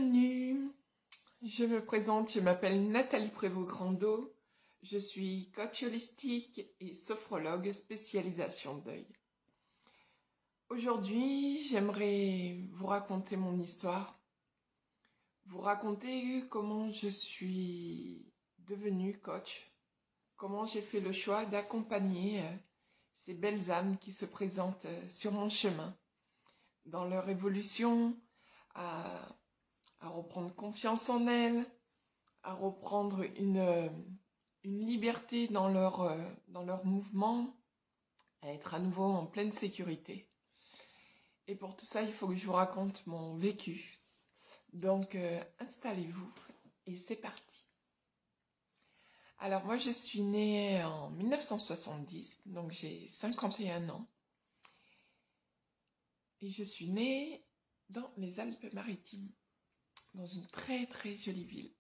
Bienvenue, je me présente, je m'appelle Nathalie Prévost-Grando, je suis coach holistique et sophrologue spécialisation deuil. Aujourd'hui, j'aimerais vous raconter mon histoire, vous raconter comment je suis devenue coach, comment j'ai fait le choix d'accompagner ces belles âmes qui se présentent sur mon chemin, dans leur évolution, à reprendre confiance en elles, à reprendre une liberté dans leur mouvement, à être à nouveau en pleine sécurité. Et pour tout ça, il faut que je vous raconte mon vécu. Donc, installez-vous et c'est parti. Alors, moi, je suis née en 1970, donc j'ai 51 ans. Et je suis née dans les Alpes-Maritimes, dans une très très jolie ville,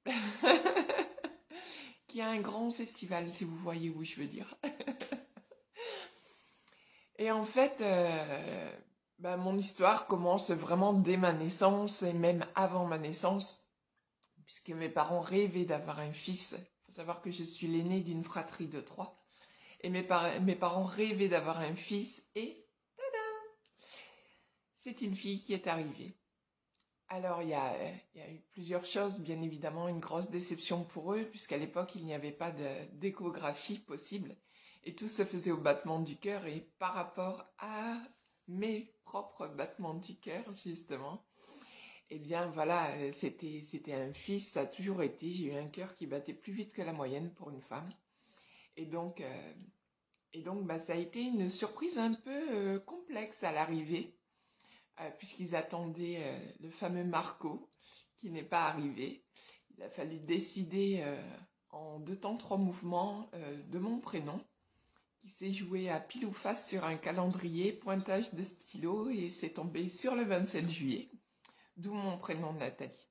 qui a un grand festival, si vous voyez où je veux dire. Et en fait, mon histoire commence vraiment dès ma naissance, et même avant ma naissance, puisque mes parents rêvaient d'avoir un fils. Il faut savoir que je suis l'aînée d'une fratrie de 3, et mes parents rêvaient d'avoir un fils, et tada, c'est une fille qui est arrivée. Alors, il y a eu plusieurs choses, bien évidemment, une grosse déception pour eux, puisqu'à l'époque, il n'y avait pas d'échographie possible, et tout se faisait au battement du cœur, et par rapport à mes propres battements du cœur, justement, eh bien, voilà, c'était un fils, ça a toujours été, j'ai eu un cœur qui battait plus vite que la moyenne pour une femme, et donc, ça a été une surprise un peu complexe à l'arrivée, puisqu'ils attendaient le fameux Marco, qui n'est pas arrivé. Il a fallu décider en 2 temps 3 mouvements de mon prénom, qui s'est joué à pile ou face sur un calendrier, pointage de stylo, et c'est tombé sur le 27 juillet, d'où mon prénom Nathalie.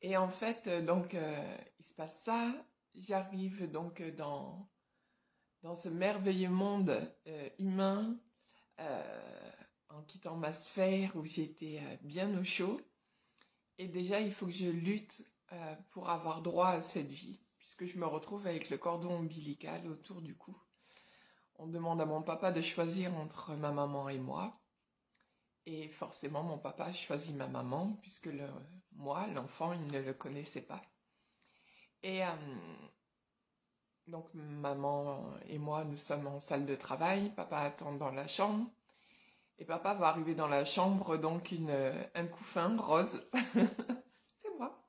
Et en fait, il se passe ça, j'arrive donc dans ce merveilleux monde humain, en quittant ma sphère où j'étais bien au chaud. Et déjà, il faut que je lutte pour avoir droit à cette vie, puisque je me retrouve avec le cordon ombilical autour du cou. On demande à mon papa de choisir entre ma maman et moi. Et forcément, mon papa a choisi ma maman, puisque moi, l'enfant, il ne le connaissait pas. Et donc, maman et moi, nous sommes en salle de travail. Papa attend dans la chambre. Et papa va arriver dans la chambre, donc un couffin rose, c'est moi,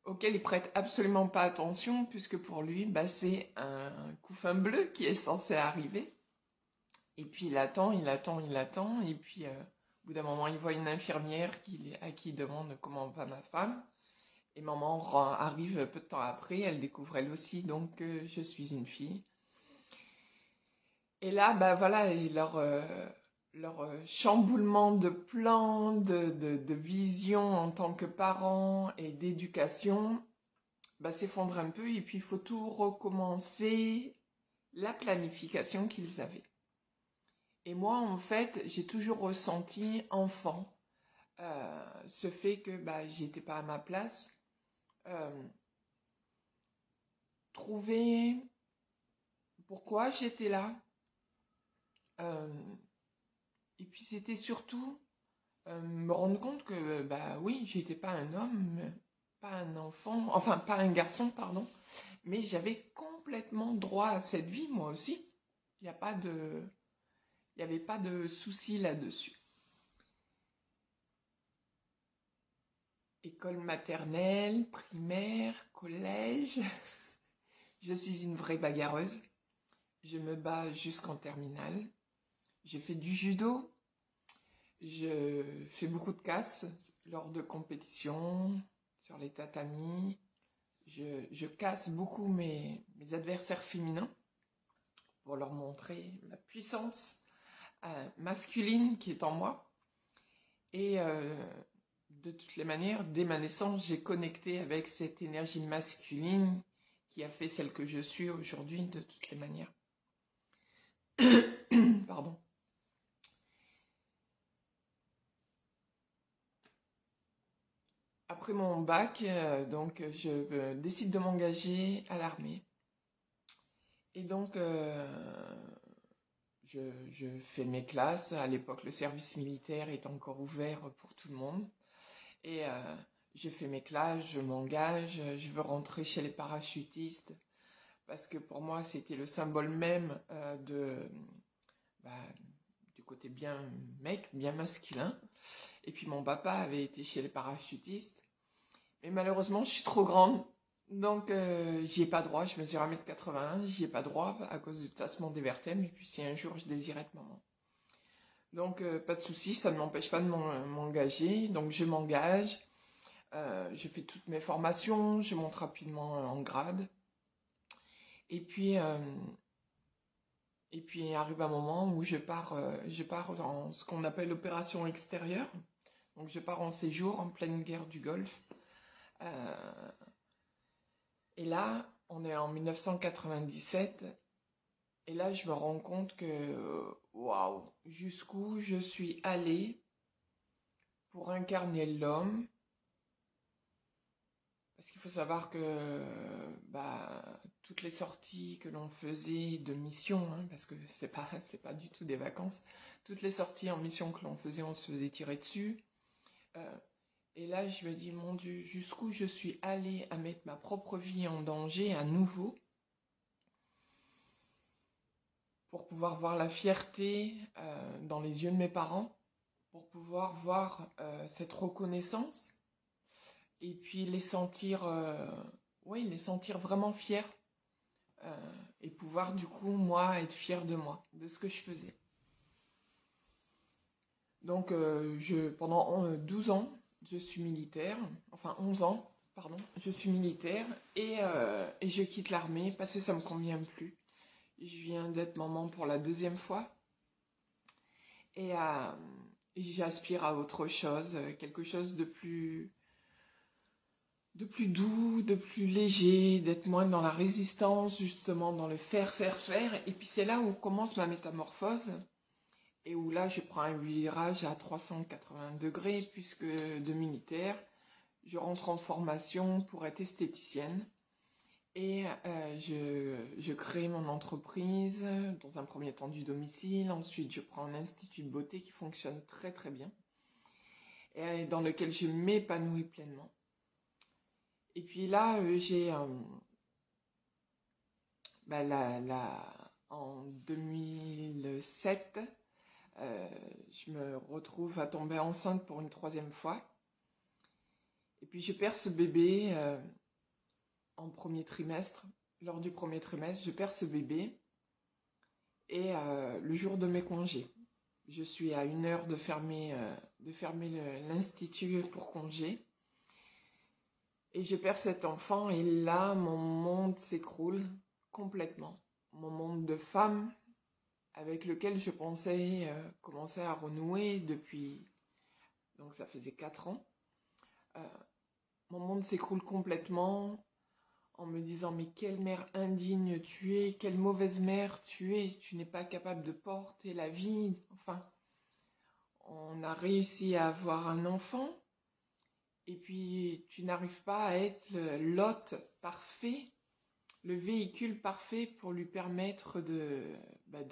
auquel il prête absolument pas attention, puisque pour lui, c'est un couffin bleu qui est censé arriver. Et puis il attend, et puis au bout d'un moment, il voit une infirmière à qui il demande comment va ma femme. Et maman arrive peu de temps après, elle découvre elle aussi, donc que je suis une fille. Et là, voilà, et leur chamboulement de plans, de vision en tant que parents et d'éducation, s'effondre un peu, et puis il faut tout recommencer, la planification qu'ils avaient. Et moi, en fait, j'ai toujours ressenti, enfant, ce fait que j'étais pas à ma place, trouver pourquoi j'étais là, et puis c'était surtout me rendre compte que, oui, j'étais pas un homme, pas un enfant, enfin pas un garçon, pardon, mais j'avais complètement droit à cette vie, moi aussi. Il n'y avait pas de souci là-dessus. École maternelle, primaire, collège, je suis une vraie bagarreuse. Je me bats jusqu'en terminale. J'ai fait du judo. Je fais beaucoup de casse lors de compétitions, sur les tatamis. Je casse beaucoup mes adversaires féminins pour leur montrer la puissance masculine qui est en moi. Et de toutes les manières, dès ma naissance, j'ai connecté avec cette énergie masculine qui a fait celle que je suis aujourd'hui de toutes les manières. Pardon. après mon bac, donc je décide de m'engager à l'armée. Et donc, je fais mes classes. À l'époque, le service militaire est encore ouvert pour tout le monde. Et je fais mes classes, je m'engage, je veux rentrer chez les parachutistes. Parce que pour moi, c'était le symbole même bah, du côté bien mec, bien masculin. Et puis mon papa avait été chez les parachutistes. Mais malheureusement, je suis trop grande. Donc, j'y ai pas droit. Je mesure 1,81 m, j'y ai pas droit à cause du tassement des vertèbres. Et puis, si un jour je désirais être maman. Donc, pas de souci, ça ne m'empêche pas de m'engager. Donc, je m'engage. Je fais toutes mes formations. Je monte rapidement en grade. Et puis arrive un moment où je pars dans ce qu'on appelle l'opération extérieure. Donc, je pars en séjour en pleine guerre du Golfe. Et là, on est en 1997, et là, je me rends compte que, waouh, jusqu'où je suis allée pour incarner l'homme. Parce qu'il faut savoir que toutes les sorties que l'on faisait de mission, parce que c'est pas du tout des vacances, toutes les sorties en mission que l'on faisait, on se faisait tirer dessus. Et là, je me dis, mon Dieu, jusqu'où je suis allée à mettre ma propre vie en danger à nouveau pour pouvoir voir la fierté dans les yeux de mes parents, pour pouvoir voir cette reconnaissance et puis les sentir vraiment fiers et pouvoir du coup, moi, être fière de moi, de ce que je faisais. Donc, pendant 12 ans, je suis militaire, enfin 11 ans, pardon, je suis militaire et je quitte l'armée parce que ça me convient plus. Je viens d'être maman pour la 2e fois et j'aspire à autre chose, quelque chose de plus doux, de plus léger, d'être moins dans la résistance, justement dans le faire. Et puis c'est là où commence ma métamorphose. Et où là, je prends un virage à 380 degrés, puisque de militaire, je rentre en formation pour être esthéticienne. Et je crée mon entreprise, dans un premier temps du domicile. Ensuite, je prends un institut de beauté qui fonctionne très très bien. Et dans lequel je m'épanouis pleinement. Et puis là, j'ai... en 2007... je me retrouve à tomber enceinte pour une 3e fois. Et puis je perds ce bébé en premier trimestre. Lors du premier trimestre, je perds ce bébé. Et le jour de mes congés, je suis à 1 heure de fermer l'institut pour congé. Et je perds cet enfant et là, mon monde s'écroule complètement. Mon monde de femme, avec lequel je pensais commencer à renouer depuis, donc ça faisait 4 ans. Mon monde s'écroule complètement en me disant mais quelle mère indigne tu es, quelle mauvaise mère tu es, tu n'es pas capable de porter la vie. Enfin, on a réussi à avoir un enfant et puis tu n'arrives pas à être l'hôte parfait, le véhicule parfait pour lui permettre de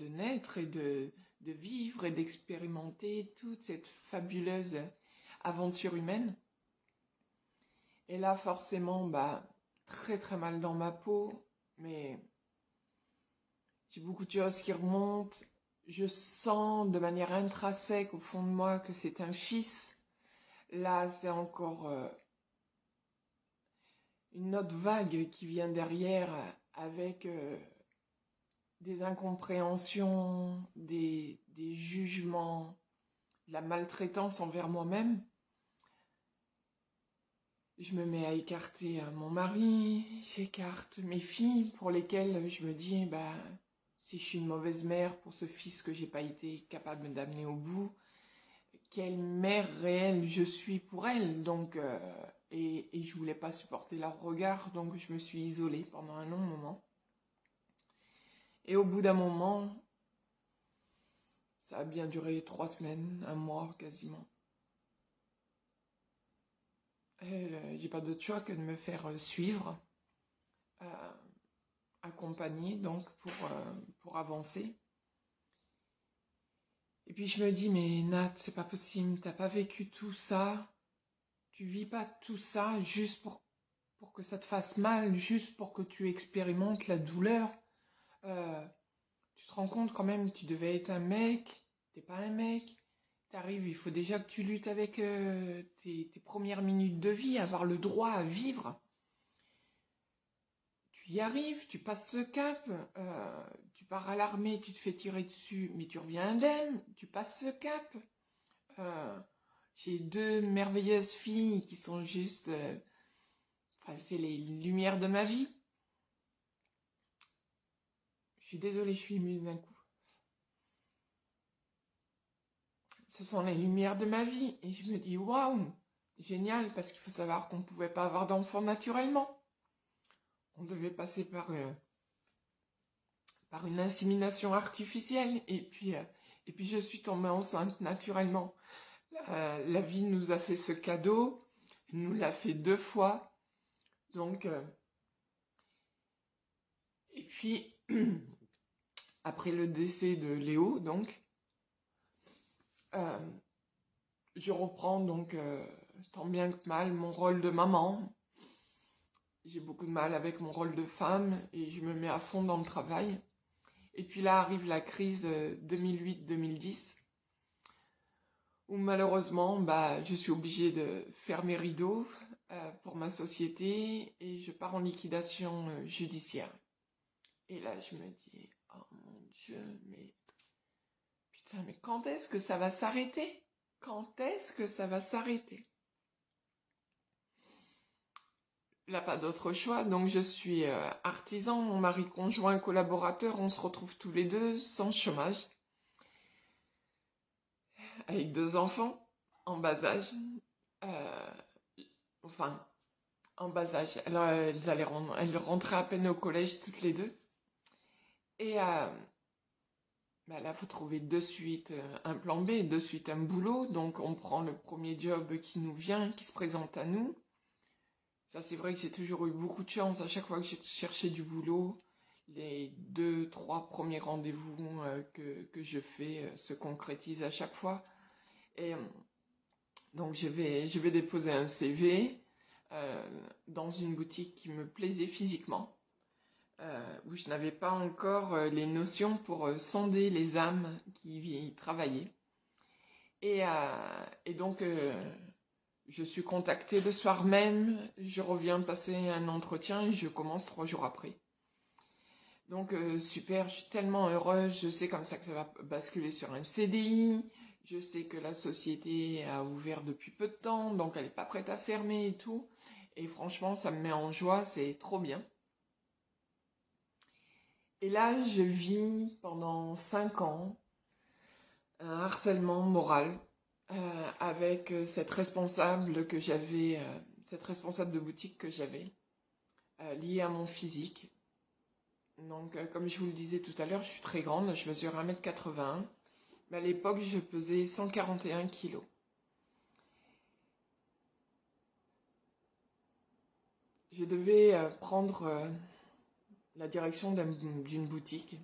naître et de vivre et d'expérimenter toute cette fabuleuse aventure humaine. Et là, forcément, très très mal dans ma peau, mais j'ai beaucoup de choses qui remontent. Je sens de manière intrinsèque au fond de moi que c'est un fils. Là, c'est encore une autre vague qui vient derrière avec des incompréhensions, des jugements, de la maltraitance envers moi-même. Je me mets à écarter mon mari, j'écarte mes filles pour lesquelles je me dis, si je suis une mauvaise mère pour ce fils que j'ai pas été capable d'amener au bout, quelle mère réelle je suis pour elle. Donc, et je voulais pas supporter leur regard, donc je me suis isolée pendant un long moment. Et au bout d'un moment, ça a bien duré 3 semaines, 1 mois quasiment. j'ai pas d'autre choix que de me faire suivre, euh, accompagner donc pour avancer. Et puis je me dis, mais Nat, c'est pas possible, t'as pas vécu tout ça, tu vis pas tout ça juste pour que ça te fasse mal, juste pour que tu expérimentes la douleur. Euh, Tu te rends compte quand même, tu devais être un mec, t'es pas un mec. T'arrives, il faut déjà que tu luttes avec tes premières minutes de vie, avoir le droit à vivre. Tu y arrives, tu passes ce cap, tu pars à l'armée, tu te fais tirer dessus, mais tu reviens indemne, tu passes ce cap. Euh, j'ai deux merveilleuses filles qui sont juste... enfin, c'est les lumières de ma vie. Je suis désolée, je suis émue d'un coup. Ce sont les lumières de ma vie. Et je me dis, waouh, génial, parce qu'il faut savoir qu'on ne pouvait pas avoir d'enfant naturellement. On devait passer par une insémination artificielle. Et puis je suis tombée enceinte naturellement. La vie nous a fait ce cadeau. Elle nous l'a fait 2 fois. Donc, et puis, après le décès de Léo, donc, je reprends donc tant bien que mal mon rôle de maman. J'ai beaucoup de mal avec mon rôle de femme et je me mets à fond dans le travail. Et puis là arrive la crise 2008-2010 où malheureusement je suis obligée de faire mes rideaux pour ma société et je pars en liquidation judiciaire. Et là je me dis, oh mon Dieu, mais putain, mais quand est-ce que ça va s'arrêter? Quand est-ce que ça va s'arrêter? Il n'a pas d'autre choix, donc je suis artisan, mon mari conjoint collaborateur, on se retrouve tous les deux sans chômage, avec 2 enfants en bas âge, euh, enfin en bas âge, elles rentraient à peine au collège toutes les deux, et là il faut trouver de suite un plan B, de suite un boulot, donc on prend le premier job qui nous vient, qui se présente à nous. Ça, c'est vrai que j'ai toujours eu beaucoup de chance. À chaque fois que j'ai cherché du boulot, les 2, 3 premiers rendez-vous que je fais se concrétisent à chaque fois. Et donc, je vais déposer un CV dans une boutique qui me plaisait physiquement, où je n'avais pas encore les notions pour sonder les âmes qui y travaillaient. Et donc... je suis contactée le soir même, je reviens passer un entretien et je commence 3 jours après. Donc super, je suis tellement heureuse, je sais comme ça que ça va basculer sur un CDI, je sais que la société a ouvert depuis peu de temps, donc elle n'est pas prête à fermer et tout. Et franchement, ça me met en joie, c'est trop bien. Et là, je vis pendant 5 ans un harcèlement moral. Avec cette responsable que j'avais, cette responsable de boutique que j'avais, liée à mon physique. Donc, comme je vous le disais tout à l'heure, je suis très grande, je mesure 1m81, mais à l'époque, je pesais 141 kilos. Je devais prendre la direction d'une boutique.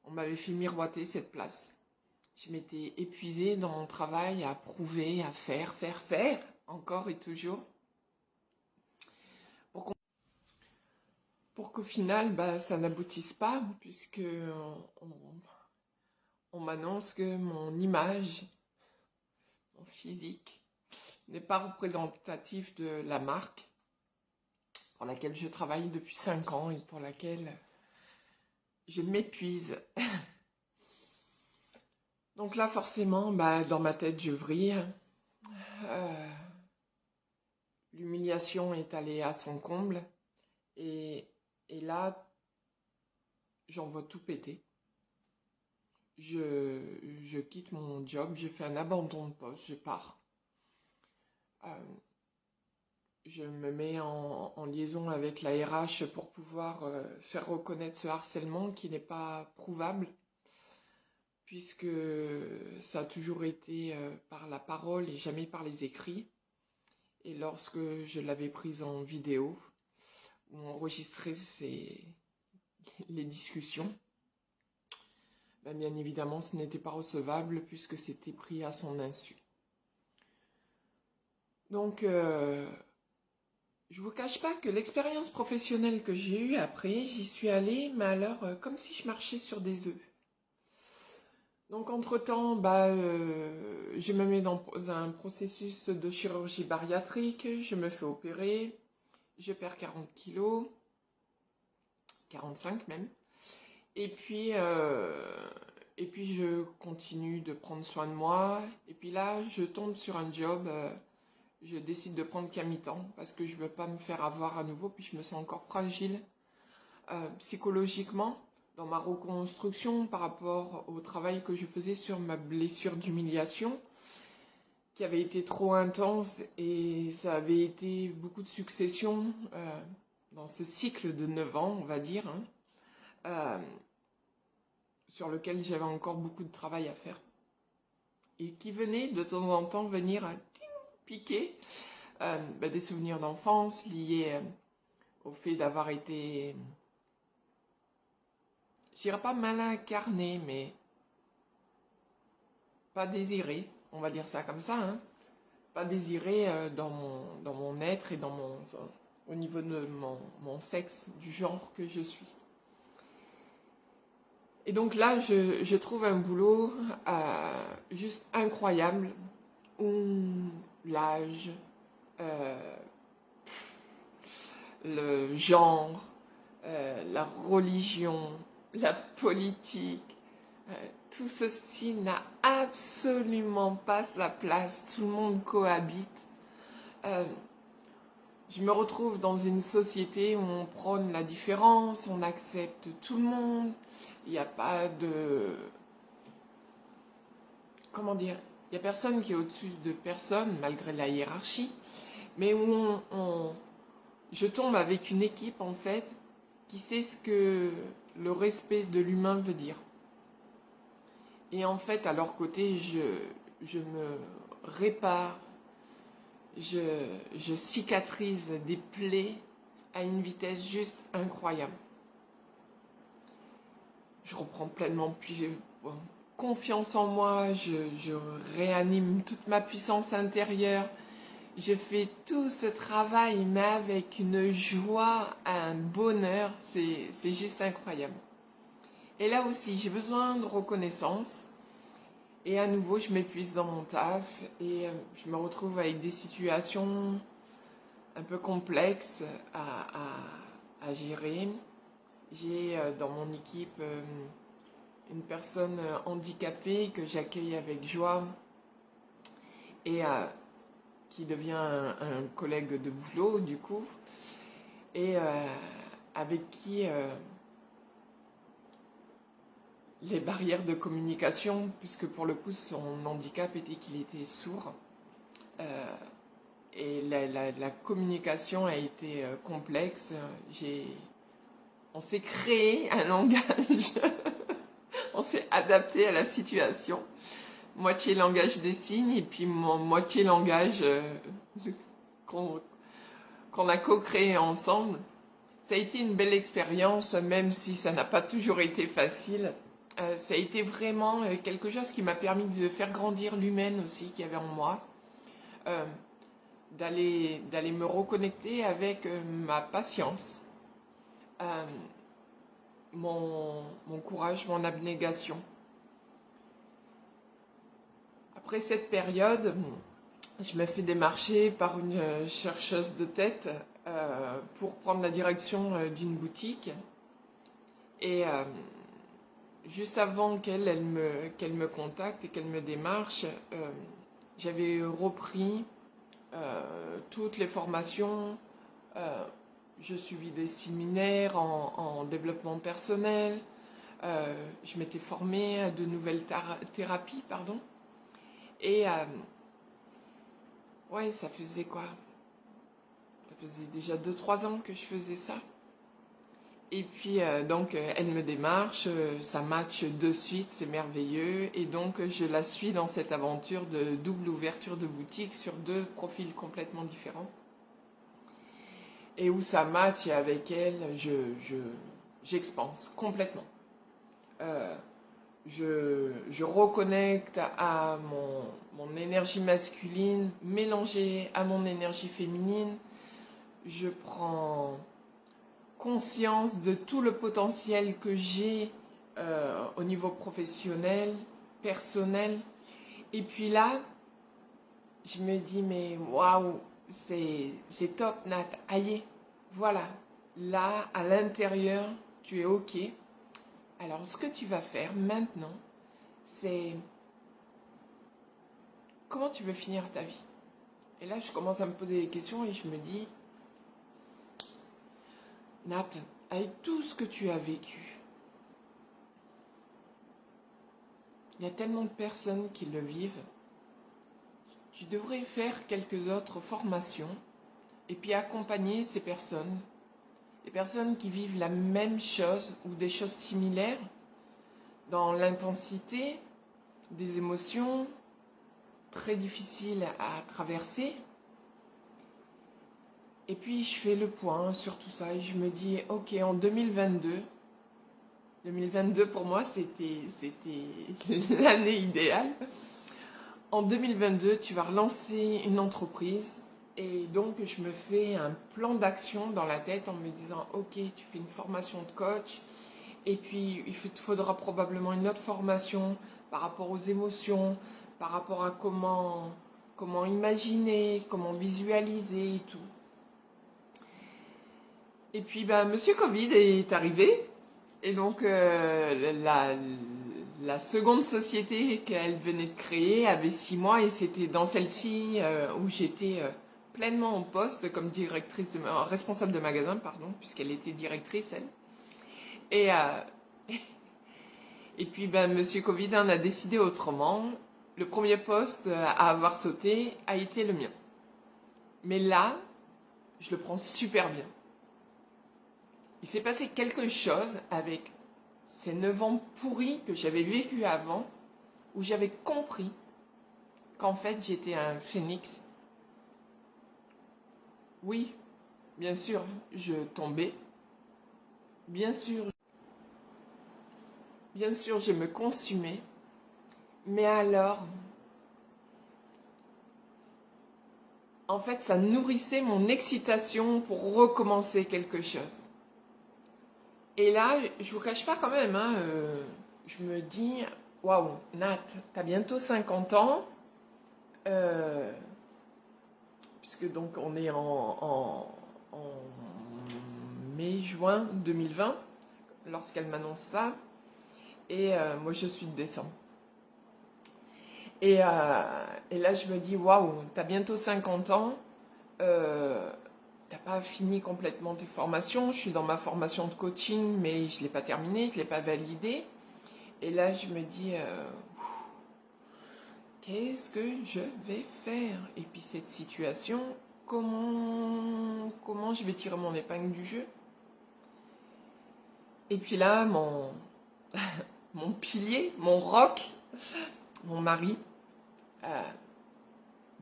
On m'avait fait miroiter cette place. Je m'étais épuisée dans mon travail à prouver, à faire, encore et toujours. Pour qu'au final, ça n'aboutisse pas, puisque on m'annonce que mon image, mon physique, n'est pas représentatif de la marque pour laquelle je travaille depuis 5 ans et pour laquelle je m'épuise. Donc là, forcément, dans ma tête, je vrille. L'humiliation est allée à son comble. Et là, j'en vois tout péter. Je quitte mon job, je fais un abandon de poste, je pars. Je me mets en liaison avec la RH pour pouvoir faire reconnaître ce harcèlement qui n'est pas prouvable, puisque ça a toujours été par la parole et jamais par les écrits. Et lorsque je l'avais prise en vidéo, où on enregistrait les discussions, ben bien évidemment, ce n'était pas recevable puisque c'était pris à son insu. Donc, je vous cache pas que l'expérience professionnelle que j'ai eue après, j'y suis allée, mais alors comme si je marchais sur des œufs. Donc entre-temps, je me mets dans un processus de chirurgie bariatrique, je me fais opérer, je perds 40 kilos, 45 même, et puis je continue de prendre soin de moi, et puis là je tombe sur un job, je décide de prendre qu'à mi-temps, parce que je ne veux pas me faire avoir à nouveau, puis je me sens encore fragile psychologiquement, dans ma reconstruction par rapport au travail que je faisais sur ma blessure d'humiliation, qui avait été trop intense et ça avait été beaucoup de successions dans ce cycle de 9 ans, on va dire, sur lequel j'avais encore beaucoup de travail à faire. Et qui venait de temps en temps venir piquer des souvenirs d'enfance liés au fait d'avoir été, je dirais pas mal incarné, mais pas désiré, on va dire ça comme ça, hein. Pas désiré dans mon être et au niveau de mon sexe, du genre que je suis. Et donc là, je trouve un boulot juste incroyable, où l'âge, le genre, la religion, la politique, tout ceci n'a absolument pas sa place. Tout le monde cohabite. Je me retrouve dans une société où on prône la différence, on accepte tout le monde. Il n'y a pas de... Comment dire? Il n'y a personne qui est au-dessus de personne, malgré la hiérarchie. Mais où je tombe avec une équipe, en fait, qui sait ce que le respect de l'humain veut dire. Et en fait, à leur côté, je me répare, je cicatrise des plaies à une vitesse juste incroyable. Je reprends pleinement confiance en moi, je réanime toute ma puissance intérieure. Je fais tout ce travail, mais avec une joie, un bonheur, c'est juste incroyable. Et là aussi, j'ai besoin de reconnaissance. Et à nouveau, je m'épuise dans mon taf et je me retrouve avec des situations un peu complexes à gérer. J'ai dans mon équipe une personne handicapée que j'accueille avec joie et qui devient un collègue de boulot du coup, et avec qui les barrières de communication, puisque pour le coup son handicap était qu'il était sourd, et la communication a été complexe. On s'est créé un langage, on s'est adapté à la situation, moitié langage des signes et puis moitié langage qu'on a co-créé ensemble. Ça a été une belle expérience, même si ça n'a pas toujours été facile. Ça a été vraiment quelque chose qui m'a permis de faire grandir l'humaine aussi qu'il y avait en moi, d'aller me reconnecter avec ma patience, mon courage, mon abnégation. Après cette période, je me fais démarcher par une chercheuse de tête pour prendre la direction d'une boutique. Et juste avant qu'elle me contacte et qu'elle me démarche, j'avais repris toutes les formations. Je suivis des séminaires en développement personnel. Je m'étais formée à de nouvelles thérapies, pardon. Et ouais, ça faisait quoi? Ça faisait déjà 2-3 ans que je faisais ça. Et puis, donc, elle me démarche, ça match de suite, c'est merveilleux. Et donc, je la suis dans cette aventure de double ouverture de boutique sur deux profils complètement différents. Et où ça match, et avec elle, j'expanse complètement. Euh, je reconnecte à mon énergie masculine mélangée à mon énergie féminine. Je prends conscience de tout le potentiel que j'ai au niveau professionnel, personnel. Et puis là, je me dis, mais waouh, c'est top, Nat. Aïe, voilà. Là, à l'intérieur, tu es OK. Alors, ce que tu vas faire maintenant, c'est comment tu veux finir ta vie. Et là, je commence à me poser des questions et je me dis, Nat, avec tout ce que tu as vécu, il y a tellement de personnes qui le vivent. Tu devrais faire quelques autres formations et puis accompagner ces personnes, les personnes qui vivent la même chose ou des choses similaires dans l'intensité des émotions très difficiles à traverser. Et puis je fais le point sur tout ça et je me dis, ok, en 2022 pour moi c'était l'année idéale. En 2022, tu vas relancer une entreprise et donc je me fais un plan d'action dans la tête en me disant, ok, tu fais une formation de coach et puis il te faudra probablement une autre formation par rapport aux émotions, par rapport à comment imaginer, comment visualiser et tout. Et puis Monsieur Covid est arrivé et donc la seconde société qu'elle venait de créer avait 6 mois et c'était dans celle-ci où j'étais pleinement en poste comme responsable de magasin, pardon, puisqu'elle était directrice, elle. Et, et puis Monsieur Covid en a décidé autrement. Le premier poste à avoir sauté a été le mien. Mais là, je le prends super bien. Il s'est passé quelque chose avec ces 9 ans pourris que j'avais vécu avant, où j'avais compris qu'en fait j'étais un phénix. Oui, bien sûr, je tombais. Bien sûr, je me consumais. Mais alors, en fait, ça nourrissait mon excitation pour recommencer quelque chose. Et là, je vous cache pas quand même, hein, je me dis, waouh, Nat, t'as bientôt 50 ans, puisque donc on est en mai-juin 2020, lorsqu'elle m'annonce ça, et moi je suis de décembre. Et là je me dis, waouh, t'as bientôt 50 ans, t'as pas fini complètement tes formations. Je suis dans ma formation de coaching, mais je ne l'ai pas terminée, je ne l'ai pas validée. Et là, je me dis, qu'est-ce que je vais faire? Et puis cette situation, comment je vais tirer mon épingle du jeu? Et puis là, mon pilier, mon roc, mon mari,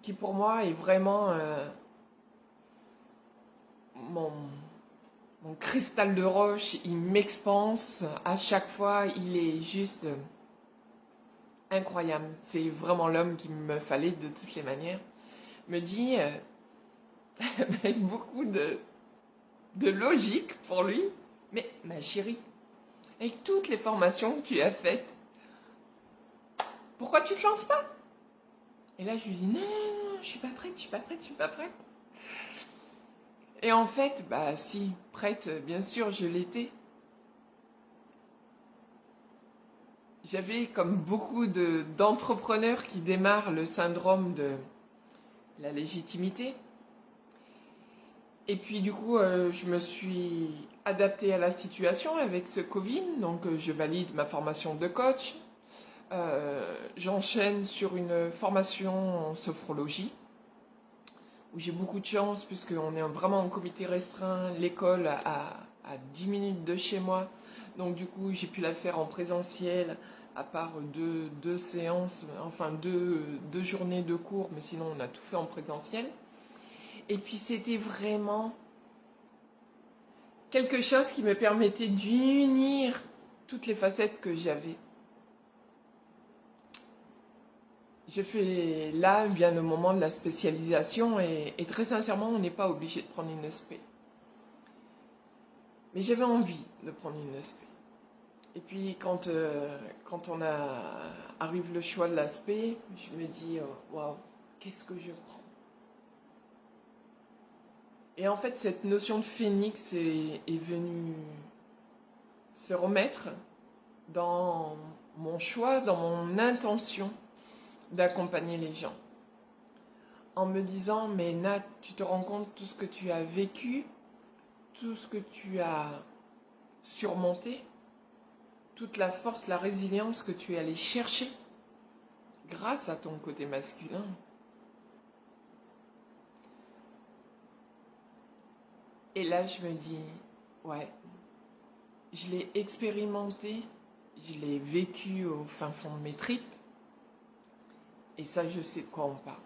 qui pour moi est vraiment mon cristal de roche, il m'expanse à chaque fois, il est juste incroyable. C'est vraiment l'homme qu'il me fallait de toutes les manières. Me dit, avec beaucoup de logique pour lui, mais ma chérie, avec toutes les formations que tu as faites, pourquoi tu te lances pas? Et là je lui dis, non, je suis pas prête. Et en fait, si, prête, bien sûr, je l'étais. J'avais, comme beaucoup d'entrepreneurs qui démarrent, le syndrome de la légitimité. Et puis du coup, je me suis adaptée à la situation avec ce Covid. Donc je valide ma formation de coach. J'enchaîne sur une formation en sophrologie, où j'ai beaucoup de chance puisqu'on est vraiment en comité restreint. L'école a à 10 minutes de chez moi. Donc du coup, j'ai pu la faire en présentiel, à part deux séances, enfin deux journées de cours, mais sinon on a tout fait en présentiel. Et puis c'était vraiment quelque chose qui me permettait d'unir toutes les facettes que j'avais. Là vient le moment de la spécialisation et très sincèrement, on n'est pas obligé de prendre une SP. Mais j'avais envie de prendre une SP. Et puis quand arrive le choix de l'aspect, je me dis waouh, qu'est-ce que je prends? Et en fait, cette notion de phénix est venue se remettre dans mon choix, dans mon intention d'accompagner les gens. En me disant, mais Nat, tu te rends compte tout ce que tu as vécu, tout ce que tu as surmonté, toute la force, la résilience que tu es allé chercher grâce à ton côté masculin. Et là, je me dis, ouais, je l'ai expérimenté, je l'ai vécu au fin fond de mes tripes, et ça, je sais de quoi on parle.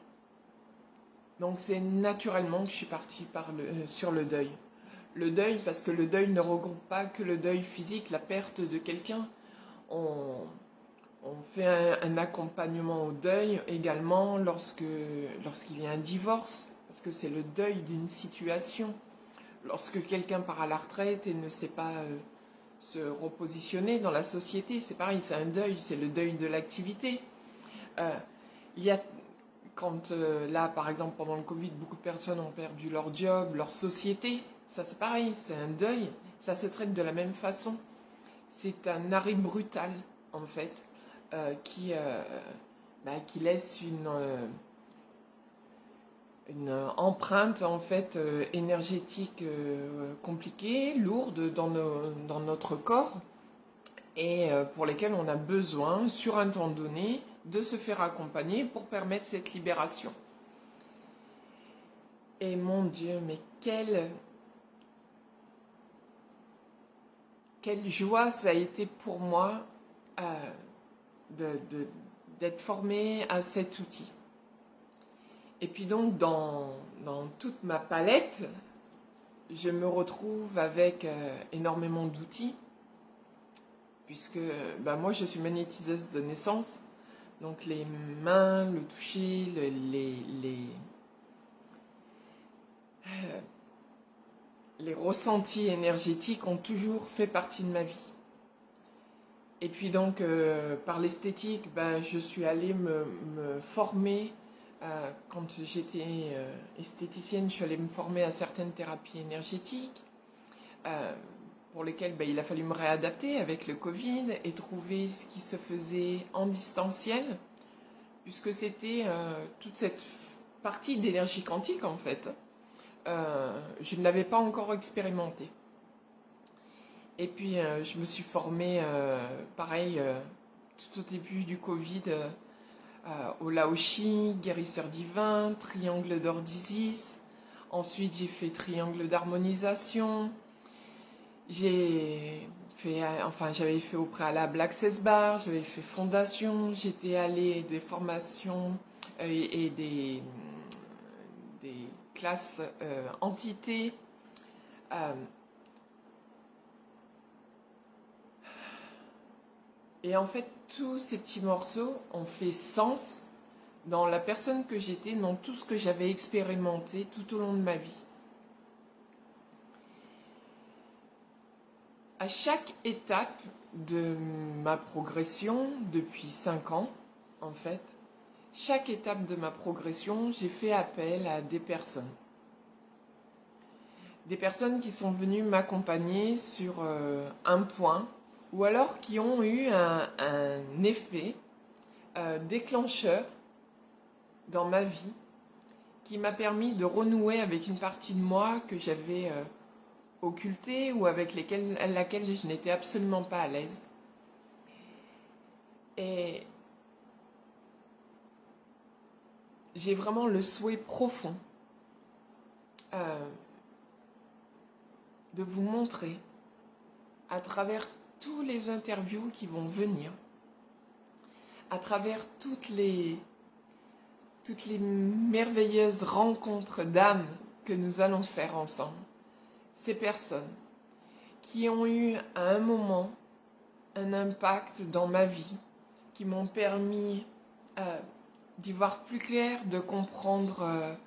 Donc c'est naturellement que je suis partie sur le deuil. Le deuil, parce que le deuil ne regroupe pas que le deuil physique, la perte de quelqu'un. On fait un accompagnement au deuil également lorsqu'il y a un divorce, parce que c'est le deuil d'une situation. Lorsque quelqu'un part à la retraite et ne sait pas se repositionner dans la société, c'est pareil, c'est un deuil, c'est le deuil de l'activité. Il y a là, par exemple, pendant le Covid, beaucoup de personnes ont perdu leur job, leur société. Ça, c'est pareil, c'est un deuil. Ça se traite de la même façon. C'est un arrêt brutal, en fait, qui laisse une empreinte, en fait, énergétique compliquée, lourde dans notre corps, et pour lesquels on a besoin, sur un temps donné, de se faire accompagner pour permettre cette libération. Et mon Dieu, mais quelle joie ça a été pour moi d'être formée à cet outil. Et puis donc, dans toute ma palette, je me retrouve avec énormément d'outils, puisque moi, je suis magnétiseuse de naissance. Donc les mains, le toucher, les ressentis énergétiques ont toujours fait partie de ma vie. Et puis donc, par l'esthétique, je suis allée me former. Quand j'étais esthéticienne, je suis allée me former à certaines thérapies énergétiques, pour lesquelles il a fallu me réadapter avec le Covid et trouver ce qui se faisait en distanciel, puisque c'était toute cette partie d'énergie quantique, en fait. Je ne l'avais pas encore expérimenté. Et puis, je me suis formée, pareil, tout au début du Covid, au Laoshi, guérisseur divin, triangle d'or d'Isis. Ensuite, j'ai fait triangle d'harmonisation. J'avais fait au préalable Access Bar, j'avais fait fondation, j'étais allée des formations et des classes entités. Et en fait, tous ces petits morceaux ont fait sens dans la personne que j'étais, dans tout ce que j'avais expérimenté tout au long de ma vie. À chaque étape de ma progression, depuis 5 ans, en fait, chaque étape de ma progression, j'ai fait appel à des personnes. Des personnes qui sont venues m'accompagner sur un point, ou alors qui ont eu un effet déclencheur dans ma vie, qui m'a permis de renouer avec une partie de moi que j'avais occultée ou avec laquelle je n'étais absolument pas à l'aise. Et j'ai vraiment le souhait profond de vous montrer à travers tous les interviews qui vont venir, à travers toutes les merveilleuses rencontres d'âmes que nous allons faire ensemble, ces personnes qui ont eu à un moment un impact dans ma vie, qui m'ont permis d'y voir plus clair, de comprendre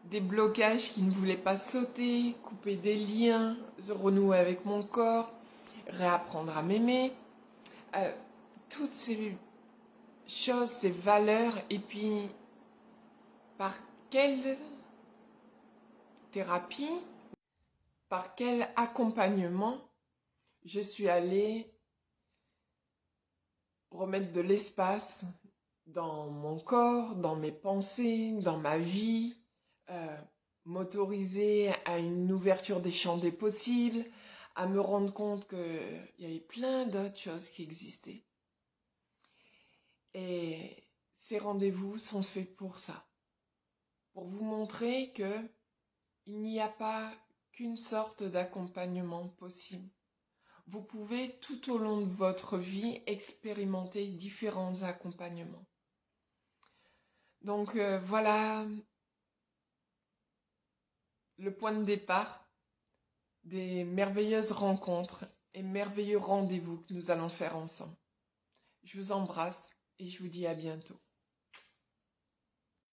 des blocages qui ne voulaient pas sauter, couper des liens, renouer avec mon corps, réapprendre à m'aimer, toutes ces choses, ces valeurs, et puis par quelle thérapie, par quel accompagnement je suis allée remettre de l'espace dans mon corps, dans mes pensées, dans ma vie, m'autoriser à une ouverture des champs des possibles, à me rendre compte qu'il y avait plein d'autres choses qui existaient. Et ces rendez-vous sont faits pour ça, pour vous montrer que il n'y a pas qu'une sorte d'accompagnement possible. Vous pouvez tout au long de votre vie expérimenter différents accompagnements. Donc voilà le point de départ des merveilleuses rencontres et merveilleux rendez-vous que nous allons faire ensemble. Je vous embrasse et je vous dis à bientôt.